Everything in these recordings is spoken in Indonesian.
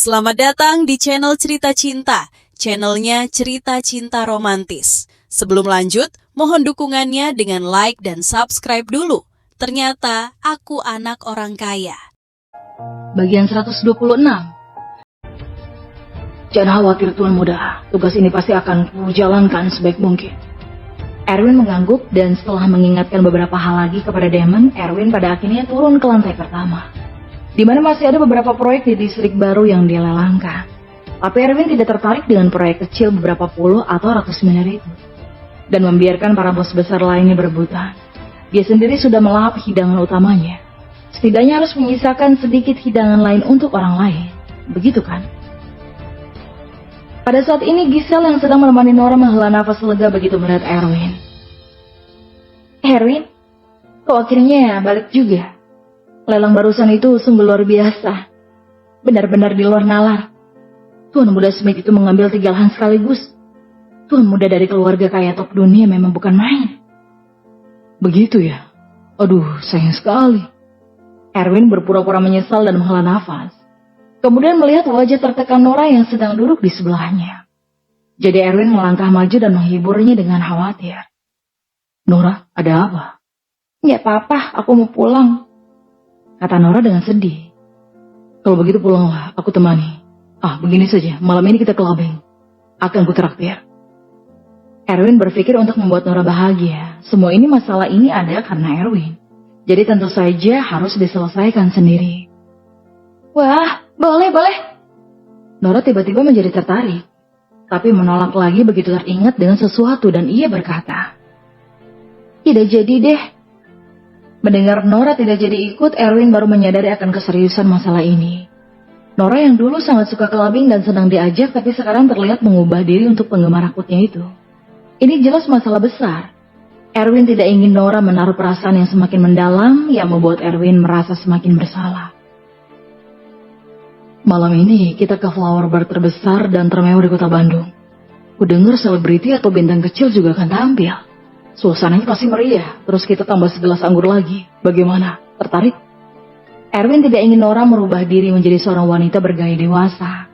Selamat datang di channel Cerita Cinta, channelnya Cerita Cinta Romantis. Sebelum lanjut, mohon dukungannya dengan like dan subscribe dulu. Ternyata aku anak orang kaya. Bagian 126. Jangan khawatir Tuan Muda, tugas ini pasti akan kujalankan sebaik mungkin. Erwin mengangguk dan setelah mengingatkan beberapa hal lagi kepada Damon, Erwin pada akhirnya turun ke lantai pertama, di mana masih ada beberapa proyek di distrik baru yang dia lelangkan. Tapi Erwin tidak tertarik dengan proyek kecil beberapa puluh atau ratus miliar itu, dan membiarkan para bos besar lainnya berebutan. Dia sendiri sudah melahap hidangan utamanya. Setidaknya harus menyisakan sedikit hidangan lain untuk orang lain. Begitu kan? Pada saat ini Giselle yang sedang menemani Nora menghela nafas lega begitu melihat Erwin. Erwin, kok akhirnya balik juga? Lelang barusan itu sungguh luar biasa. Benar-benar di luar nalar. Tuan Muda Smith itu mengambil 3 lahan sekaligus. Tuan Muda dari keluarga kaya top dunia memang bukan main. Begitu ya? Aduh, sayang sekali. Erwin berpura-pura menyesal dan menghela nafas. Kemudian melihat wajah tertekan Nora yang sedang duduk di sebelahnya. Jadi Erwin melangkah maju dan menghiburnya dengan khawatir. Nora, ada apa? Nggak apa-apa, aku mau pulang, kata Nora dengan sedih. Kalau begitu pulanglah, aku temani. Begini saja, malam ini kita clubbing. Akan kutraktir. Erwin berpikir untuk membuat Nora bahagia. Semua masalah ini ada karena Erwin. Jadi tentu saja harus diselesaikan sendiri. Wah, boleh. Nora tiba-tiba menjadi tertarik. Tapi menolak lagi begitu teringat dengan sesuatu dan ia berkata, tidak jadi deh. Mendengar Nora tidak jadi ikut, Erwin baru menyadari akan keseriusan masalah ini. Nora yang dulu sangat suka clubbing dan senang diajak, tapi sekarang terlihat mengubah diri untuk penggemar akutnya itu. Ini jelas masalah besar. Erwin tidak ingin Nora menaruh perasaan yang semakin mendalam, yang membuat Erwin merasa semakin bersalah. Malam ini kita ke flower bar terbesar dan termewah di kota Bandung. Kudengar selebriti atau bintang kecil juga akan tampil. Suasananya pasti meriah, terus kita tambah segelas anggur lagi. Bagaimana? Tertarik? Erwin tidak ingin Nora merubah diri menjadi seorang wanita bergaya dewasa.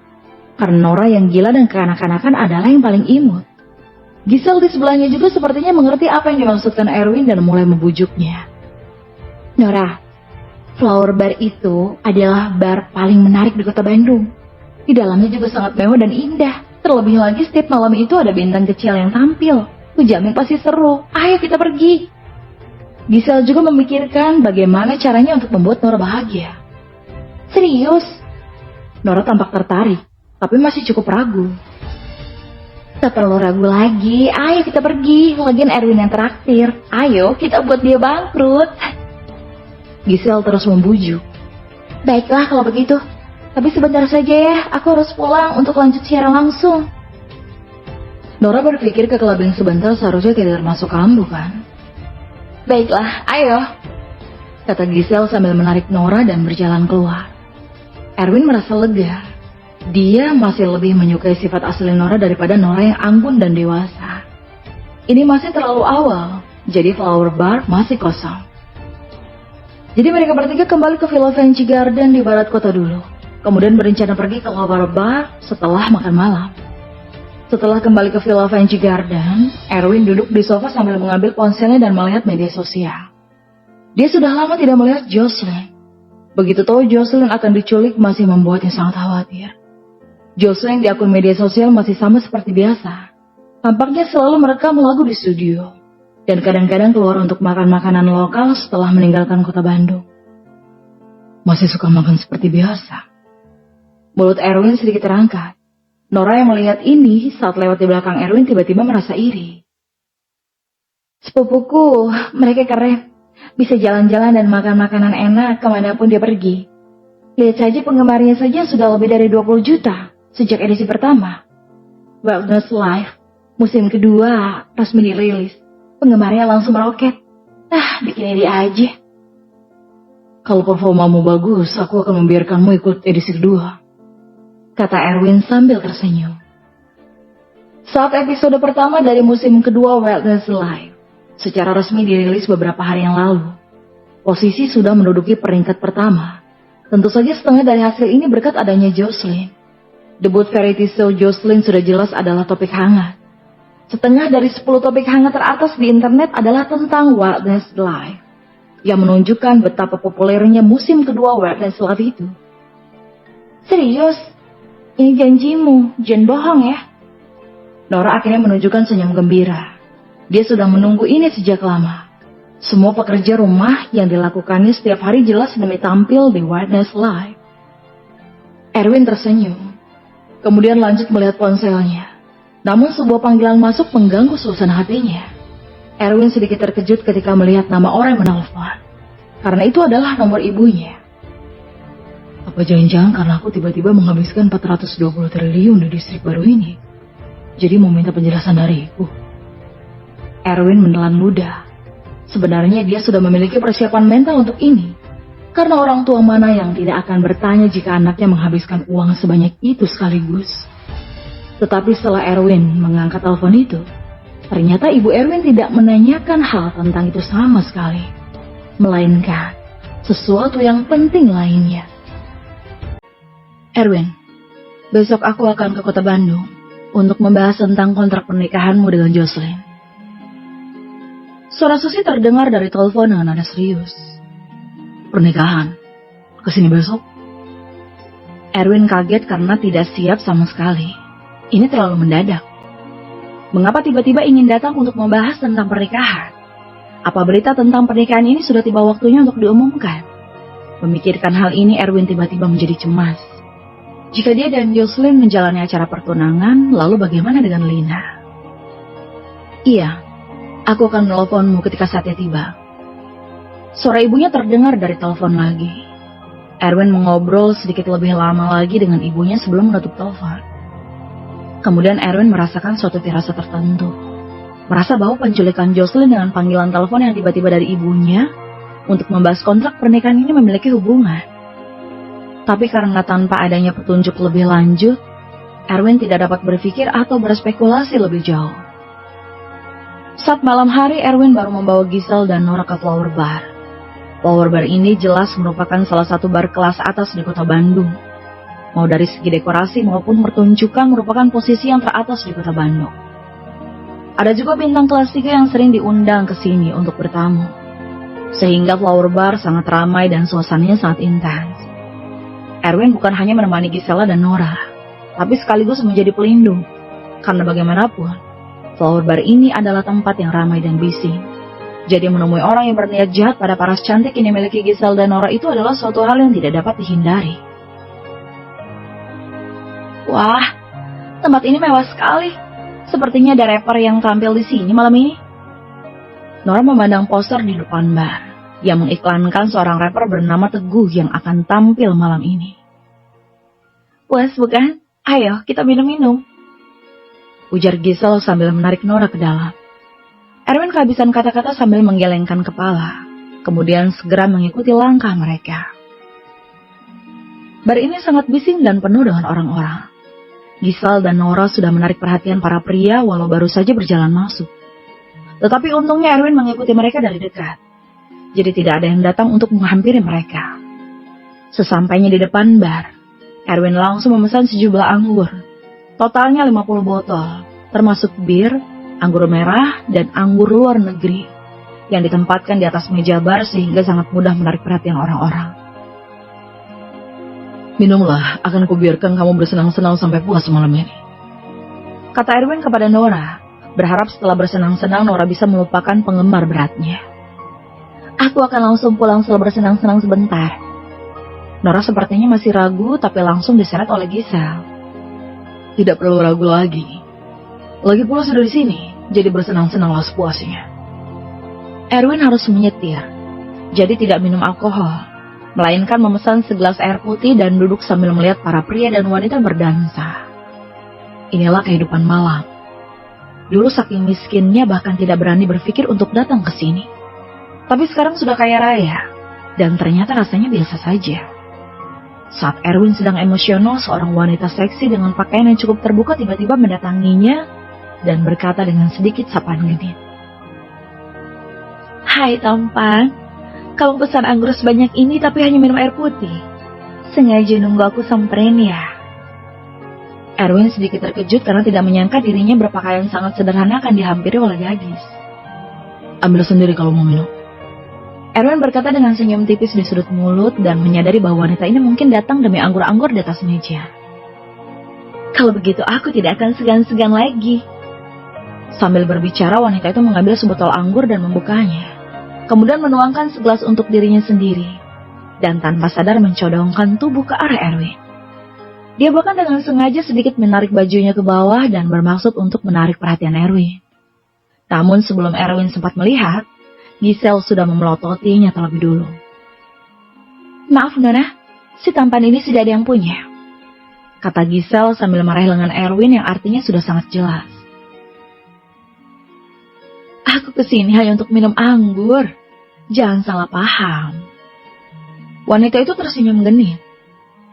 Karena Nora yang gila dan kekanak-kanakan adalah yang paling imut. Giselle di sebelahnya juga sepertinya mengerti apa yang dimaksudkan Erwin dan mulai membujuknya. Nora, flower bar itu adalah bar paling menarik di kota Bandung. Di dalamnya juga sangat mewah dan indah. Terlebih lagi setiap malam itu ada bintang kecil yang tampil. Kujamin pasti seru. Ayo kita pergi. Giselle juga memikirkan bagaimana caranya untuk membuat Nora bahagia. Serius? Nora tampak tertarik, tapi masih cukup ragu. Tak perlu ragu lagi. Ayo kita pergi. Lagian Erwin yang traktir. Ayo kita buat dia bangkrut. Giselle terus membujuk. Baiklah kalau begitu. Tapi sebentar saja ya. Aku harus pulang untuk lanjut siaran langsung. Nora berpikir ke clubbing sebentar seharusnya tidak termasuk kambuh kan? Baiklah, ayo, kata Giselle sambil menarik Nora dan berjalan keluar. Erwin merasa lega. Dia masih lebih menyukai sifat asli Nora daripada Nora yang anggun dan dewasa. Ini masih terlalu awal, jadi flower bar masih kosong. Jadi mereka bertiga kembali ke Villa Fancy Garden di barat kota dulu. Kemudian berencana pergi ke flower bar setelah makan malam. Setelah kembali ke Villa Fancy Garden, Erwin duduk di sofa sambil mengambil ponselnya dan melihat media sosial. Dia sudah lama tidak melihat Jocelyn. Begitu tahu Jocelyn akan diculik masih membuatnya sangat khawatir. Jocelyn di akun media sosial masih sama seperti biasa. Tampaknya selalu merekam lagu di studio. Dan kadang-kadang keluar untuk makan makanan lokal setelah meninggalkan kota Bandung. Masih suka makan seperti biasa. Mulut Erwin sedikit terangkat. Nora yang melihat ini saat lewat di belakang Erwin tiba-tiba merasa iri. Sepupuku, mereka keren. Bisa jalan-jalan dan makan makanan enak kemanapun dia pergi. Lihat saja penggemarnya saja sudah lebih dari 20 juta sejak edisi pertama. Wilderness Life, musim kedua resmi dirilis. Penggemarnya langsung meroket. Bikin iri aja. Kalau performamu bagus, aku akan membiarkanmu ikut edisi kedua, kata Erwin sambil tersenyum. Saat episode pertama dari musim kedua Wilderness Live secara resmi dirilis beberapa hari yang lalu, posisi sudah menduduki peringkat pertama. Tentu saja setengah dari hasil ini berkat adanya Jocelyn. Debut variety show Jocelyn sudah jelas adalah topik hangat. Setengah dari 10 topik hangat teratas di internet adalah tentang Wildness Live, yang menunjukkan betapa populernya musim kedua Wildness Live itu. Serius? Ini janjimu, jangan bohong ya. Nora akhirnya menunjukkan senyum gembira. Dia sudah menunggu ini sejak lama. Semua pekerja rumah yang dilakukannya setiap hari jelas demi tampil di Wildness Live. Erwin tersenyum, kemudian lanjut melihat ponselnya. Namun sebuah panggilan masuk mengganggu suasana hatinya. Erwin sedikit terkejut ketika melihat nama orang yang menelpon, karena itu adalah nomor ibunya. Apa jangan-jangan karena aku tiba-tiba menghabiskan 420 triliun di distrik baru ini, jadi mau minta penjelasan dariku? Erwin menelan ludah. Sebenarnya dia sudah memiliki persiapan mental untuk ini, karena orang tua mana yang tidak akan bertanya jika anaknya menghabiskan uang sebanyak itu sekaligus. Tetapi setelah Erwin mengangkat telepon itu, ternyata ibu Erwin tidak menanyakan hal tentang itu sama sekali, melainkan sesuatu yang penting lainnya. Erwin, besok aku akan ke kota Bandung untuk membahas tentang kontrak pernikahanmu dengan Jocelyn. Suara Susi terdengar dari telepon dengan nada serius. Pernikahan? Kesini besok? Erwin kaget karena tidak siap sama sekali. Ini terlalu mendadak. Mengapa tiba-tiba ingin datang untuk membahas tentang pernikahan? Apa berita tentang pernikahan ini sudah tiba waktunya untuk diumumkan? Memikirkan hal ini, Erwin tiba-tiba menjadi cemas. Jika dia dan Jocelyn menjalani acara pertunangan, lalu bagaimana dengan Lina? Iya, aku akan menelponmu ketika saatnya tiba. Suara ibunya terdengar dari telepon lagi. Erwin mengobrol sedikit lebih lama lagi dengan ibunya sebelum menutup telepon. Kemudian Erwin merasakan suatu firasat tertentu. Merasa bahwa penculikan Jocelyn dengan panggilan telepon yang tiba-tiba dari ibunya untuk membahas kontrak pernikahan ini memiliki hubungan. Tapi karena tanpa adanya petunjuk lebih lanjut, Erwin tidak dapat berpikir atau berspekulasi lebih jauh. Saat malam hari, Erwin baru membawa Giselle dan Nora ke Flower Bar. Flower Bar ini jelas merupakan salah satu bar kelas atas di kota Bandung. Mau dari segi dekorasi maupun pertunjukan merupakan posisi yang teratas di kota Bandung. Ada juga bintang kelas 3 yang sering diundang ke sini untuk bertamu. Sehingga Flower Bar sangat ramai dan suasananya sangat intens. Erwin bukan hanya menemani Gisela dan Nora, tapi sekaligus menjadi pelindung. Karena bagaimanapun, Flower Bar ini adalah tempat yang ramai dan bising. Jadi menemui orang yang berniat jahat pada paras cantik yang dimiliki Giselle dan Nora itu adalah suatu hal yang tidak dapat dihindari. Wah, tempat ini mewah sekali. Sepertinya ada rapper yang tampil di sini malam ini. Nora memandang poster di depan bar yang mengiklankan seorang rapper bernama Teguh yang akan tampil malam ini. Puas bukan? Ayo kita minum-minum, ujar Giselle sambil menarik Nora ke dalam. Erwin kehabisan kata-kata sambil menggelengkan kepala, kemudian segera mengikuti langkah mereka. Bar ini sangat bising dan penuh dengan orang-orang. Giselle dan Nora sudah menarik perhatian para pria walau baru saja berjalan masuk. Tetapi untungnya Erwin mengikuti mereka dari dekat. Jadi tidak ada yang datang untuk menghampiri mereka. Sesampainya di depan bar, Erwin langsung memesan sejumlah anggur. Totalnya 50 botol, termasuk bir, anggur merah, dan anggur luar negeri, yang ditempatkan di atas meja bar sehingga sangat mudah menarik perhatian orang-orang. Minumlah, akan kubiarkan kamu bersenang-senang sampai puas malam ini, kata Erwin kepada Nora, berharap setelah bersenang-senang Nora bisa melupakan penggemar beratnya. Aku akan langsung pulang setelah bersenang-senang sebentar. Nora sepertinya masih ragu, tapi langsung diseret oleh Giselle. Tidak perlu ragu lagi. Lagi pula sudah di sini, jadi bersenang-senanglah sepuasnya. Erwin harus menyetir, jadi tidak minum alkohol, melainkan memesan segelas air putih dan duduk sambil melihat para pria dan wanita berdansa. Inilah kehidupan malam. Dulu saking miskinnya bahkan tidak berani berpikir untuk datang ke sini. Tapi sekarang sudah kaya raya, dan ternyata rasanya biasa saja. Saat Erwin sedang emosional, seorang wanita seksi dengan pakaian yang cukup terbuka tiba-tiba mendatanginya dan berkata dengan sedikit sapaan genit. Hai tampan, kamu pesan anggur sebanyak ini tapi hanya minum air putih. Sengaja nunggu aku samperin ya? Erwin sedikit terkejut karena tidak menyangka dirinya berpakaian sangat sederhana akan dihampiri oleh gadis. Ambil sendiri kalau mau minum. Erwin berkata dengan senyum tipis di sudut mulut dan menyadari bahwa wanita ini mungkin datang demi anggur-anggur di atas meja. Kalau begitu aku tidak akan segan-segan lagi. Sambil berbicara, wanita itu mengambil sebotol anggur dan membukanya. Kemudian menuangkan segelas untuk dirinya sendiri. Dan tanpa sadar mencodongkan tubuh ke arah Erwin. Dia bahkan dengan sengaja sedikit menarik bajunya ke bawah dan bermaksud untuk menarik perhatian Erwin. Namun sebelum Erwin sempat melihat, Giselle sudah memelototinya terlebih dulu. Maaf Nona, si tampan ini sudah ada yang punya, kata Giselle sambil meraih lengan Erwin yang artinya sudah sangat jelas. Aku kesini hanya untuk minum anggur, jangan salah paham. Wanita itu tersenyum genit,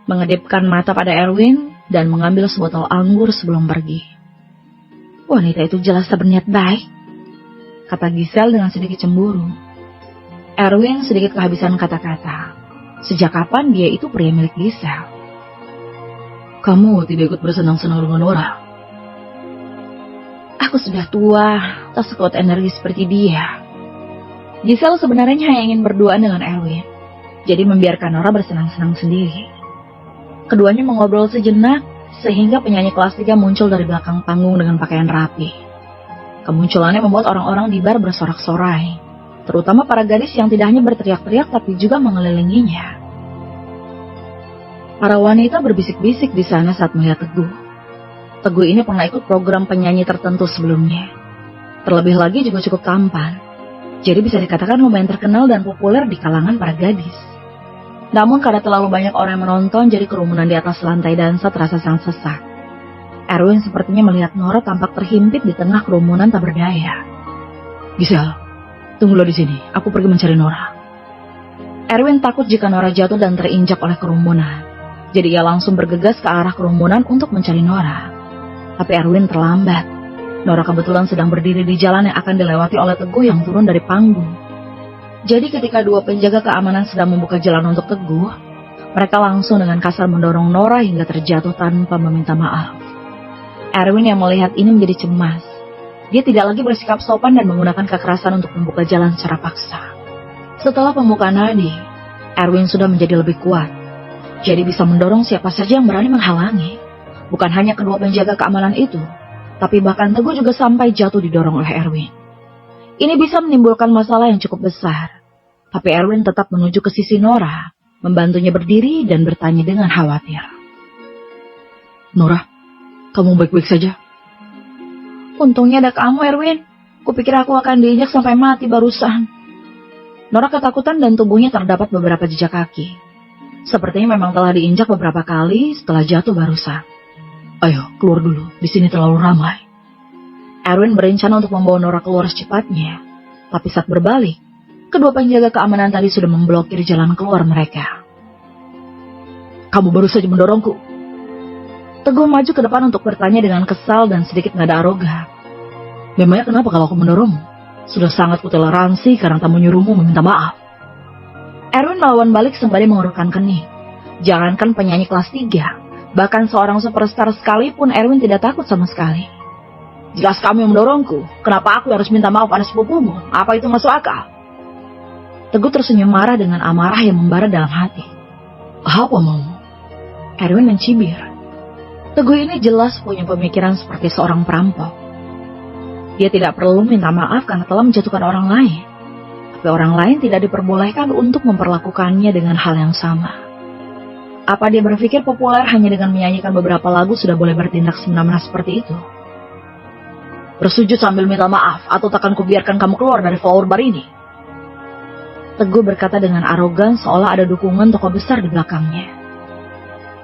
mengedipkan mata pada Erwin dan mengambil sebotol anggur sebelum pergi. Wanita itu jelas tak berniat baik, kata Giselle dengan sedikit cemburu. Erwin sedikit kehabisan kata-kata. Sejak kapan dia itu pria milik Giselle? Kamu tidak ikut bersenang-senang dengan Nora? Aku sudah tua, tak sekuat energi seperti dia. Giselle sebenarnya hanya ingin berduaan dengan Erwin, jadi membiarkan Nora bersenang-senang sendiri. Keduanya mengobrol sejenak, sehingga penyanyi kelas 3 muncul dari belakang panggung dengan pakaian rapi. Kemunculannya membuat orang-orang di bar bersorak-sorai, terutama para gadis yang tidak hanya berteriak-teriak tapi juga mengelilinginya. Para wanita berbisik-bisik di sana saat melihat Teguh. Teguh ini pernah ikut program penyanyi tertentu sebelumnya. Terlebih lagi juga cukup tampan, jadi bisa dikatakan lumayan terkenal dan populer di kalangan para gadis. Namun karena terlalu banyak orang yang menonton, jadi kerumunan di atas lantai dansa terasa sangat sesak. Erwin sepertinya melihat Nora tampak terhimpit di tengah kerumunan tak berdaya. Giselle, tunggulah di sini, aku pergi mencari Nora. Erwin takut jika Nora jatuh dan terinjak oleh kerumunan. Jadi ia langsung bergegas ke arah kerumunan untuk mencari Nora. Tapi Erwin terlambat. Nora kebetulan sedang berdiri di jalan yang akan dilewati oleh Teguh yang turun dari panggung. Jadi ketika dua penjaga keamanan sedang membuka jalan untuk Teguh, mereka langsung dengan kasar mendorong Nora hingga terjatuh tanpa meminta maaf. Erwin yang melihat ini menjadi cemas. Dia tidak lagi bersikap sopan dan menggunakan kekerasan untuk membuka jalan secara paksa. Setelah pembukaan nadi, Erwin sudah menjadi lebih kuat. Jadi bisa mendorong siapa saja yang berani menghalangi. Bukan hanya kedua penjaga keamanan itu, tapi bahkan Teguh juga sampai jatuh didorong oleh Erwin. Ini bisa menimbulkan masalah yang cukup besar. Tapi Erwin tetap menuju ke sisi Nora, membantunya berdiri dan bertanya dengan khawatir. Nora, kamu baik-baik saja? Untungnya ada kamu, Erwin. Kupikir aku akan diinjak sampai mati barusan. Nora ketakutan dan tubuhnya terdapat beberapa jejak kaki. Sepertinya memang telah diinjak beberapa kali setelah jatuh barusan. Ayo, keluar dulu. Di sini terlalu ramai. Erwin berencana untuk membawa Nora keluar secepatnya. Tapi saat berbalik, kedua penjaga keamanan tadi sudah memblokir jalan keluar mereka. Kamu baru saja mendorongku. Teguh maju ke depan untuk bertanya dengan kesal dan sedikit nada arogan. Memangnya kenapa kalau aku mendorongmu? Sudah sangat kutoleransi karena tak menyuruhmu meminta maaf. Erwin melawan balik sembari mengurutkan kening. Jangankan penyanyi kelas 3, bahkan seorang superstar sekalipun Erwin tidak takut sama sekali. Jelas kamu yang mendorongku. Kenapa aku harus minta maaf pada sepupumu? Apa itu masuk akal? Teguh tersenyum marah dengan amarah yang membara dalam hati. Apa maumu? Erwin mencibir. Teguh ini jelas punya pemikiran seperti seorang perampok. Dia tidak perlu minta maaf karena telah menjatuhkan orang lain. Tapi orang lain tidak diperbolehkan untuk memperlakukannya dengan hal yang sama. Apa dia berpikir populer hanya dengan menyanyikan beberapa lagu sudah boleh bertindak semena-mena seperti itu? Bersujud sambil minta maaf atau takkan kubiarkan kamu keluar dari flower bar ini. Teguh berkata dengan arogan seolah ada dukungan tokoh besar di belakangnya.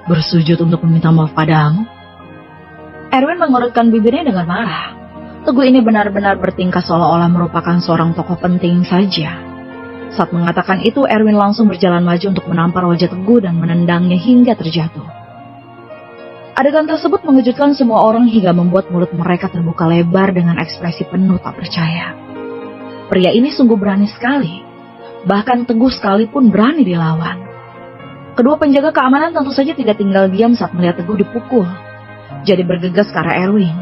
Bersujud untuk meminta maaf padamu? Erwin mengurutkan bibirnya dengan marah. Teguh ini benar-benar bertingkah seolah-olah merupakan seorang tokoh penting saja. Saat mengatakan itu, Erwin langsung berjalan maju untuk menampar wajah Teguh dan menendangnya hingga terjatuh. Adegan tersebut mengejutkan semua orang hingga membuat mulut mereka terbuka lebar dengan ekspresi penuh tak percaya. Pria ini sungguh berani sekali. Bahkan Teguh sekalipun berani dilawan. Kedua penjaga keamanan tentu saja tidak tinggal diam saat melihat Teguh dipukul. jadi bergegas ke arah Erwin.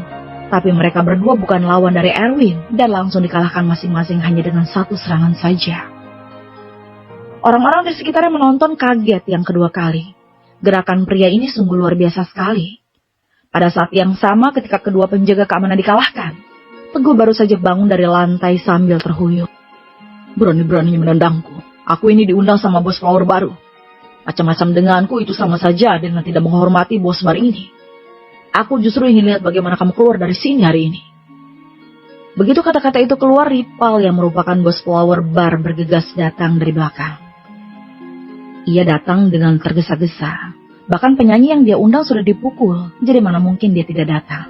Tapi mereka berdua bukan lawan dari Erwin dan langsung dikalahkan masing-masing hanya dengan satu serangan saja. Orang-orang di sekitarnya menonton kaget yang kedua kali. Gerakan pria ini sungguh luar biasa sekali. Pada saat yang sama ketika kedua penjaga keamanan dikalahkan, Teguh baru saja bangun dari lantai sambil terhuyung. Berani-beraninya menendangku. Aku ini diundang sama bos flower baru. Macam-macam denganku itu sama saja dengan tidak menghormati bos bar ini. Aku justru ingin lihat bagaimana kamu keluar dari sini hari ini. Begitu kata-kata itu keluar, Ripal yang merupakan bos flower bar bergegas datang dari belakang. Ia datang dengan tergesa-gesa. Bahkan penyanyi yang dia undang sudah dipukul, jadi mana mungkin dia tidak datang.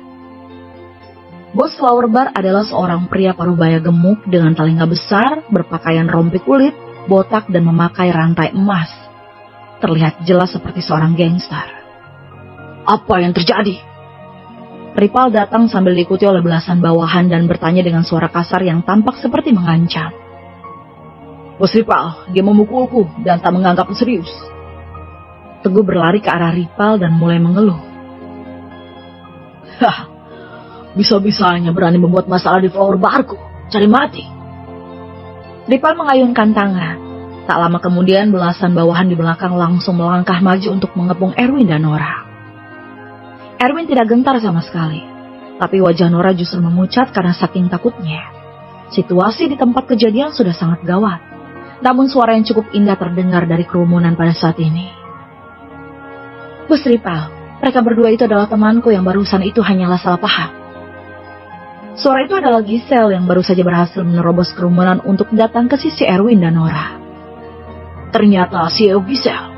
Bos flower bar adalah seorang pria parubaya gemuk dengan telinga besar, berpakaian rompi kulit, botak dan memakai rantai emas. Terlihat jelas seperti seorang gangster. Apa yang terjadi? Ripal datang sambil diikuti oleh belasan bawahan dan bertanya dengan suara kasar yang tampak seperti mengancam. Bos Ripal, dia memukulku dan tak menganggapku serius. Teguh berlari ke arah Ripal dan mulai mengeluh. Hah, bisa-bisanya berani membuat masalah di flower barku, cari mati. Ripal mengayunkan tangan. Tak lama kemudian belasan bawahan di belakang langsung melangkah maju untuk mengepung Erwin dan Nora. Erwin tidak gentar sama sekali, tapi wajah Nora justru memucat karena saking takutnya. Situasi di tempat kejadian sudah sangat gawat, namun suara yang cukup indah terdengar dari kerumunan pada saat ini. Bos Ripal, mereka berdua itu adalah temanku yang barusan itu hanyalah salah paham. Suara itu adalah Giselle yang baru saja berhasil menerobos kerumunan untuk datang ke sisi Erwin dan Nora. Ternyata CEO Giselle.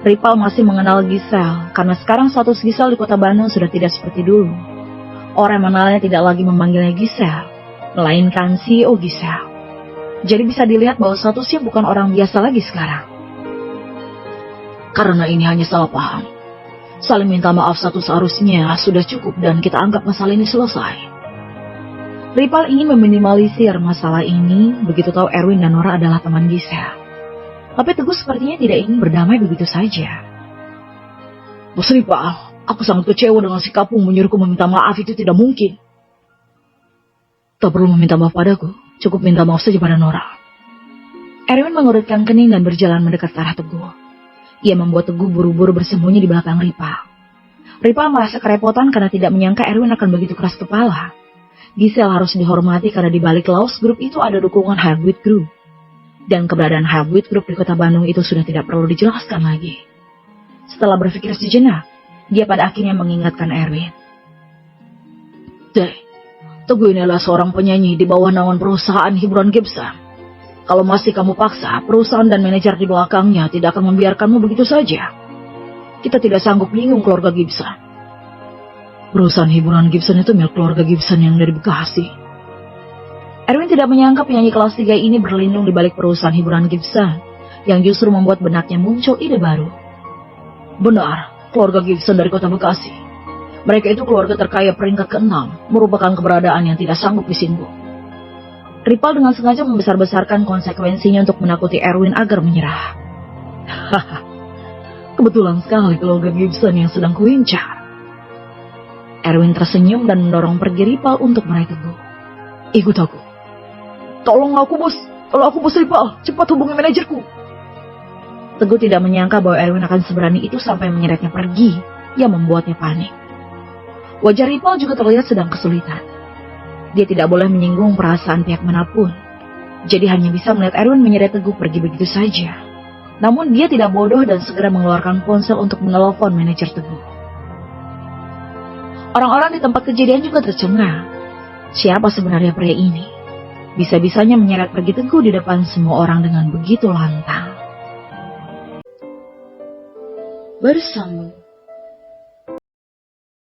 Ripal masih mengenal Giselle, karena sekarang status Giselle di kota Bandung sudah tidak seperti dulu. Orang yang mengenalnya tidak lagi memanggilnya Giselle, melainkan CEO Giselle. Jadi bisa dilihat bahwa statusnya bukan orang biasa lagi sekarang. Karena ini hanya salah paham. Saling minta maaf satu seharusnya sudah cukup dan kita anggap masalah ini selesai. Ripal ingin meminimalisir masalah ini begitu tahu Erwin dan Nora adalah teman Giselle. Tapi Teguh sepertinya tidak ingin berdamai begitu saja. Bos Ripal, aku sangat kecewa dengan sikapmu menyuruhku meminta maaf, itu tidak mungkin. Tak perlu meminta maaf padaku, cukup minta maaf saja pada Nora. Erwin mengurutkan kening dan berjalan mendekat ke arah Teguh. Ia membuat Teguh buru-buru bersembunyi di belakang Ripal. Ripal merasa kerepotan karena tidak menyangka Erwin akan begitu keras kepala. Giselle harus dihormati karena di balik Laos Group itu ada dukungan Hybrid Group. Dan keberadaan Hybrid Group di kota Bandung itu sudah tidak perlu dijelaskan lagi. Setelah berpikir sejenak, dia pada akhirnya mengingatkan Erwin. Teguh ini adalah seorang penyanyi di bawah naungan perusahaan hiburan Gibson. Kalau masih kamu paksa, perusahaan dan manajer di belakangnya tidak akan membiarkanmu begitu saja. Kita tidak sanggup menyinggung keluarga Gibson. Perusahaan hiburan Gibson itu milik keluarga Gibson yang dari Bekasi. Erwin tidak menyangka penyanyi kelas 3 ini berlindung di balik perusahaan hiburan Gibson, yang justru membuat benaknya muncul ide baru. Benar, keluarga Gibson dari kota Bekasi. Mereka itu keluarga terkaya peringkat ke-6, merupakan keberadaan yang tidak sanggup disinggung. Ripal dengan sengaja membesar-besarkan konsekuensinya untuk menakuti Erwin agar menyerah. Haha, kebetulan sekali keluarga Gibson yang sedang kuincar. Erwin tersenyum dan mendorong pergi Ripal untuk meraih Teguh. Ikut aku. Tolong aku bos, kalau aku bos Ripal, cepat hubungi manajerku. Teguh tidak menyangka bahwa Erwin akan seberani itu sampai menyeretnya pergi, yang membuatnya panik. Wajah Ripal juga terlihat sedang kesulitan. Dia tidak boleh menyinggung perasaan pihak manapun, jadi hanya bisa melihat Erwin menyeret Teguh pergi begitu saja. Namun dia tidak bodoh dan segera mengeluarkan ponsel untuk menelepon manajer Teguh. Orang-orang di tempat kejadian juga tercengang. Siapa sebenarnya pria ini? Bisa-bisanya menyeret pergi Teguh di depan semua orang dengan begitu lantang. Bersambung.